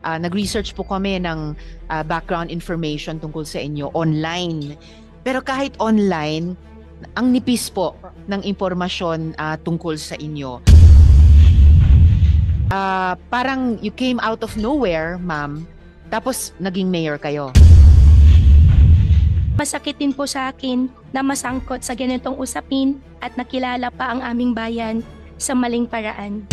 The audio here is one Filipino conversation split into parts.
Nag-research po kami ng background information tungkol sa inyo online. Pero kahit online, ang nipis po ng impormasyon tungkol sa inyo. Parang you came out of nowhere, ma'am, tapos naging mayor kayo. Masakit din po sa akin na masangkot sa ganitong usapin at nakilala pa ang aming bayan sa maling paraan.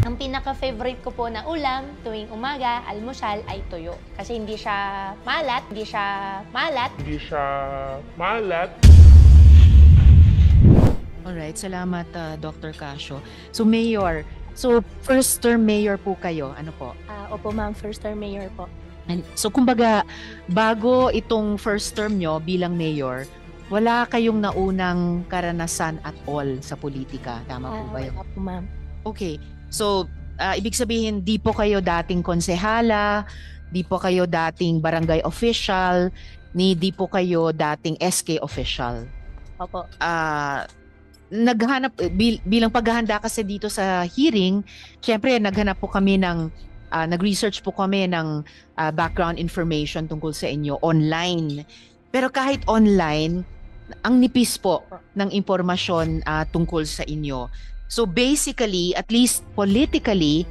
Ang pinaka-favorite ko po na ulam tuwing umaga, almusal, ay tuyo. Kasi hindi siya malat. Alright, salamat Dr. Casio. So Mayor, first term mayor po kayo, ano po? Opo ma'am, first term mayor po. So kumbaga, bago itong first term nyo bilang mayor, wala kayong naunang karanasan at all sa politika. Tama po ba yun? Wala po ma'am. Okay. So, ibig sabihin, di po kayo dating konsehala, di po kayo dating barangay official, di po kayo dating SK official. Opo. Naghanap, bilang paghahanda kasi dito sa hearing, syempre naghanap po kami ng, nag-research po kami ng background information tungkol sa inyo online. Pero kahit online, ang nipis po ng impormasyon tungkol sa inyo. So basically, at least politically,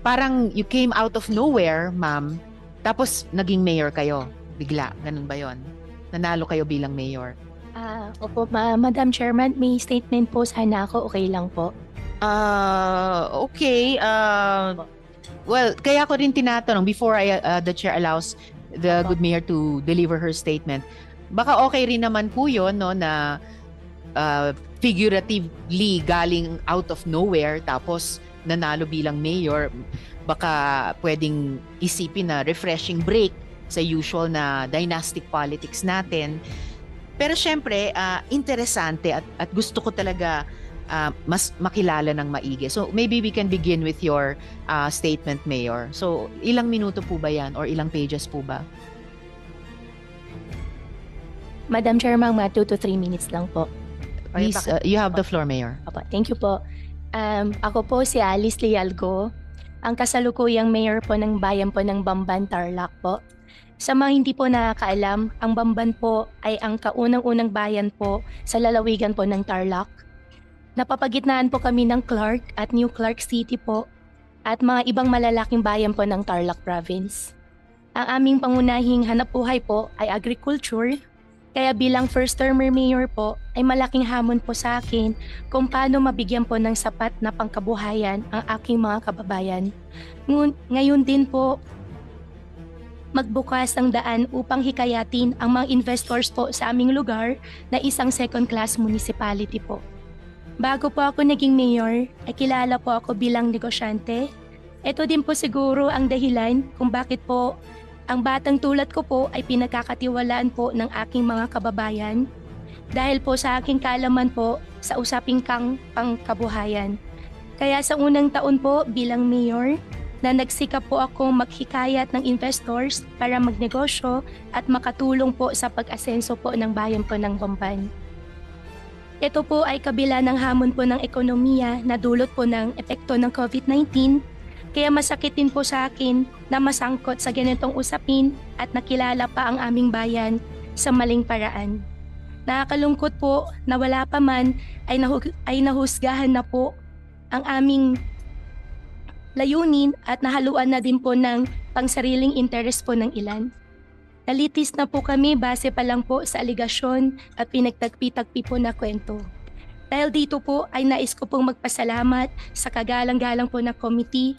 parang you came out of nowhere, ma'am, tapos naging mayor kayo. Bigla, ganun ba yon? Nanalo kayo bilang mayor. Opo, Madam Chairman, may statement po sana ako, okay lang po. Okay. Well, kaya ko rin tinatanong before the chair allows the good mayor to deliver her statement. Baka okay rin naman po yun, no, na figuratively galing out of nowhere tapos nanalo bilang mayor. Baka pwedeng isipin na refreshing break sa usual na dynastic politics natin. Pero syempre, interesante at gusto ko talaga mas makilala ng maigi. So maybe we can begin with your statement, Mayor. So ilang minuto po ba yan or ilang pages po ba? Madam Chairman, 2 to 3 minutes lang po. Please, you have the floor, Mayor. Opo, thank you po. Ako po si Alice Lialgo, ang kasalukuyang mayor po ng bayan po ng Bamban, Tarlac po. Sa mga hindi po nakakaalam, ang Bamban po ay ang kaunang-unang bayan po sa lalawigan po ng Tarlac. Napapagitnaan po kami ng Clark at New Clark City po at mga ibang malalaking bayan po ng Tarlac Province. Ang aming pangunahing hanapbuhay po ay agriculture, kaya bilang first termer mayor po ay malaking hamon po sa akin kung paano mabigyan po ng sapat na pangkabuhayan ang aking mga kababayan. Ngayon din po, magbukas ang daan upang hikayatin ang mga investors po sa aming lugar na isang second-class municipality po. Bago po ako naging mayor, ay kilala po ako bilang negosyante. Ito din po siguro ang dahilan kung bakit po ang batang tulad ko po ay pinagkakatiwalaan po ng aking mga kababayan dahil po sa aking kaalaman po sa usaping pangkabuhayan. Kaya sa unang taon po bilang mayor, na nagsikap po akong maghikayat ng investors para magnegosyo at makatulong po sa pag-asenso po ng bayan po ng Bamban. Ito po ay kabila ng hamon po ng ekonomiya na dulot po ng epekto ng COVID-19, kaya masakit din po sa akin na masangkot sa ganitong usapin at nakilala pa ang aming bayan sa maling paraan. Nakakalungkot po na wala pa man ay nahusgahan na po ang aming layunin at nahaluan na din po ng pangsariling interes po ng ilan. Nalitis na po kami base pa lang po sa aligasyon at pinagtagpi-tagpi po na kwento. Dahil dito po ay nais ko pong magpasalamat sa kagalang-galang po na Committee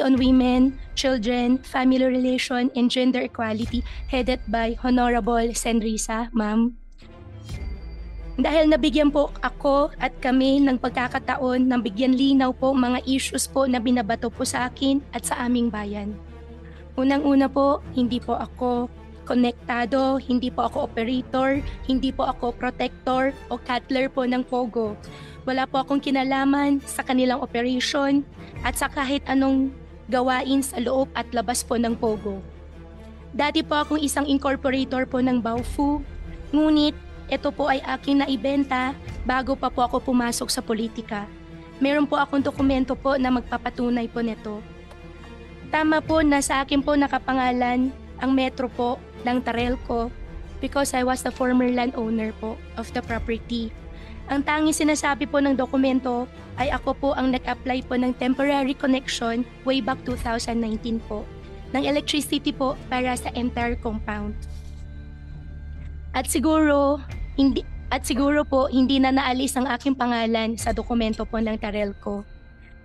on Women, Children, Family Relation, and Gender Equality headed by Honorable Senrisa, ma'am. Dahil nabigyan po ako at kami ng pagkakataon ng bigyan linaw po mga issues po na binabato po sa akin at sa aming bayan. Unang-una po, hindi po ako konektado, hindi po ako operator, hindi po ako protector o cutler po ng Pogo. Wala po akong kinalaman sa kanilang operation at sa kahit anong gawain sa loob at labas po ng Pogo. Dati po akong isang incorporator po ng Baofu, ngunit ito po ay aking naibenta bago pa po ako pumasok sa politika. meron po akong dokumento po na magpapatunay po nito. Tama po na sa akin po nakapangalan ang metro po ng Tarelco because I was the former landowner po of the property. Ang tanging sinasabi po ng dokumento ay ako po ang nag-apply po ng temporary connection way back 2019 po ng electricity po para sa entire compound. At siguro po hindi na naalis ang aking pangalan sa dokumento po ng Tarelco.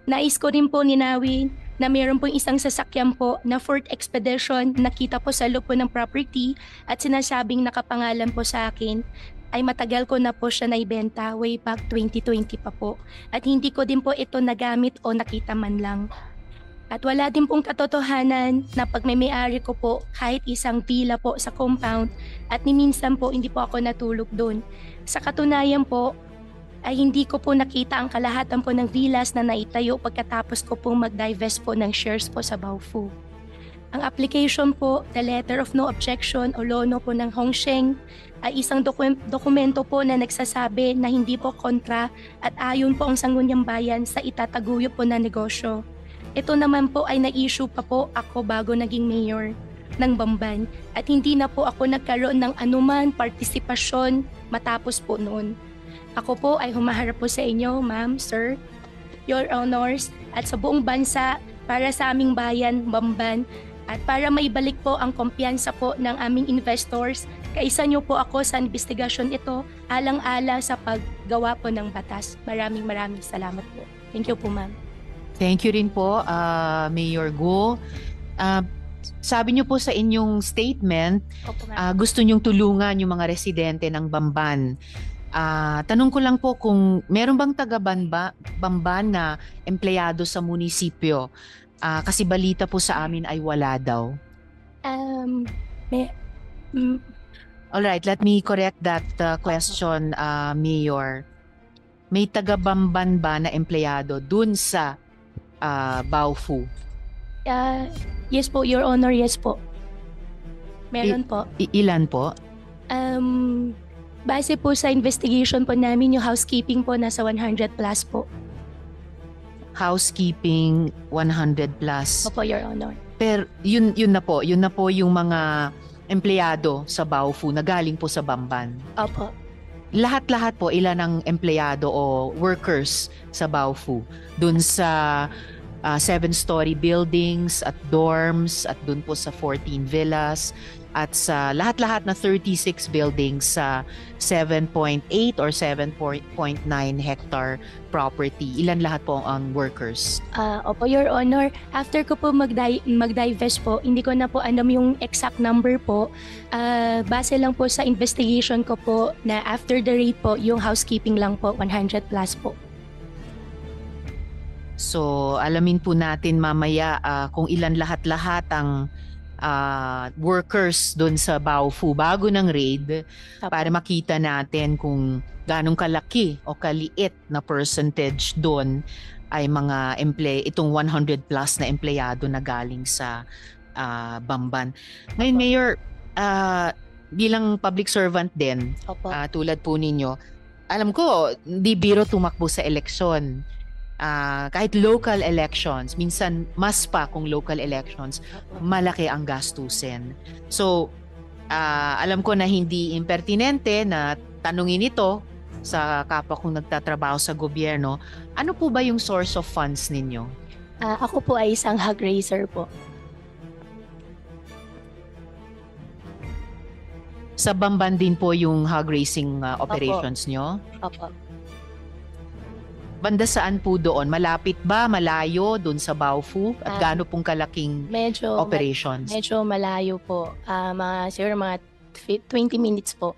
Nais ko rin po ninawin na mayroon pong isang sasakyan po na Ford Expedition nakita po sa loob po ng property at sinasabing nakapangalan po sa akin ay matagal ko na po siya naibenta way back 2020 pa po at hindi ko din po ito nagamit o nakita man lang. At wala din pong katotohanan na pagmamay-ari ko po kahit isang villa po sa compound at ni minsan po hindi po ako natulog doon. Sa katunayan po ay hindi ko po nakita ang kalahatan po ng villas na naitayo pagkatapos ko pong mag-divest po ng shares po sa Baofu. Ang application po, the letter of no objection o lono po ng Hongsheng ay isang dokumento po na nagsasabi na hindi po kontra at ayon po ang Sangguniang Bayan sa itataguyod po na negosyo. Ito naman po ay na-issue pa po ako bago naging mayor ng Bamban at hindi na po ako nagkaroon ng anuman partisipasyon matapos po noon. Ako po ay humaharap po sa inyo, ma'am, sir, your honors at sa buong bansa para sa aming bayan, Bamban at para maibalik po ang kumpiyansa po ng aming investors. Kaisa niyo po ako sa investigasyon ito alang-ala sa paggawa po ng batas. Maraming salamat po. Thank you po, ma'am. Thank you rin po, Mayor Go. Sabi niyo po sa inyong statement, Opo, ma'am. gusto niyong tulungan yung mga residente ng Bamban. Tanong ko lang po kung meron bang taga-Bamban na empleyado sa munisipyo? Kasi balita po sa amin ay wala daw. Alright, let me correct that question, Mayor. May taga-Bamban ba na empleyado dun sa Baofu? Yes po, Your Honor, yes po. Meron po. Ilan po? Base po sa investigation po namin, yung housekeeping po nasa 100 plus po. Housekeeping 100 plus. Opo, Your Honor. Pero yun na po yung mga empleyado sa Baofu na galing po sa Bamban. Opo. Lahat-lahat po, ilan ang empleyado o workers sa Baofu? Dun sa 7-story buildings at dorms at dun po sa 14 villas at sa lahat-lahat na 36 buildings sa 7.8 or 7.9 hectare property. Ilan lahat po ang workers? Opo, Your Honor. After ko po mag-divest po, hindi ko na po alam yung exact number po. Base lang po sa investigation ko po na after the raid po, yung housekeeping lang po, 100 plus po. So, alamin po natin mamaya kung ilan lahat-lahat ang workers doon sa Baofu bago ng raid. Opo. Para makita natin kung ganong kalaki o kaliit na percentage doon ay mga itong 100 plus na empleyado na galing sa Bamban. Ngayon, Opo. Mayor, bilang public servant din, Opo. tulad po ninyo, alam ko, di biro tumakbo sa eleksyon. Kahit local elections, minsan mas pa kung local elections, malaki ang gastusin. So, alam ko na hindi impertinente na tanungin ito sa kapwa kong nagtatrabaho sa gobyerno. Ano po ba yung source of funds ninyo? Ako po ay isang hog raiser po. Sa Bamban din po yung hog raising operations nyo? Opo. Banda saan po doon? Malapit ba? Malayo doon sa Baofu? At gaano pong kalaking Medyo operations? malayo po. Siguro mga 20 minutes po.